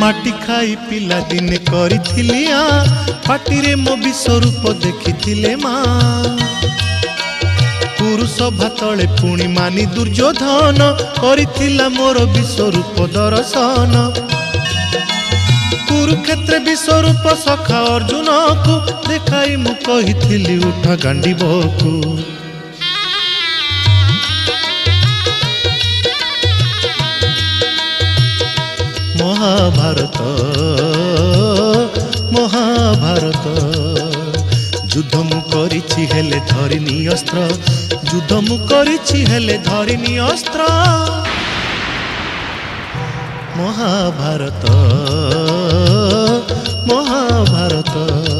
माटी खाई पिला दिने करिथिली पाटिरे मो विश्वरूप देखिथिले माँ पुरुष भातले पुणी मानी दुर्योधन करिथिला मोर विश्वरूप दर्शन कुरुक्षेत्र विश्वरूप सखा अर्जुन को देखाई मु कहिथिली उठा गांडीबकु महाभारत महाभारत युद्ध मु करिछि हेले धरिनी अस्त्र युद्ध मु करिछि हेले धरिनी अस्त्र महाभारत महाभारत।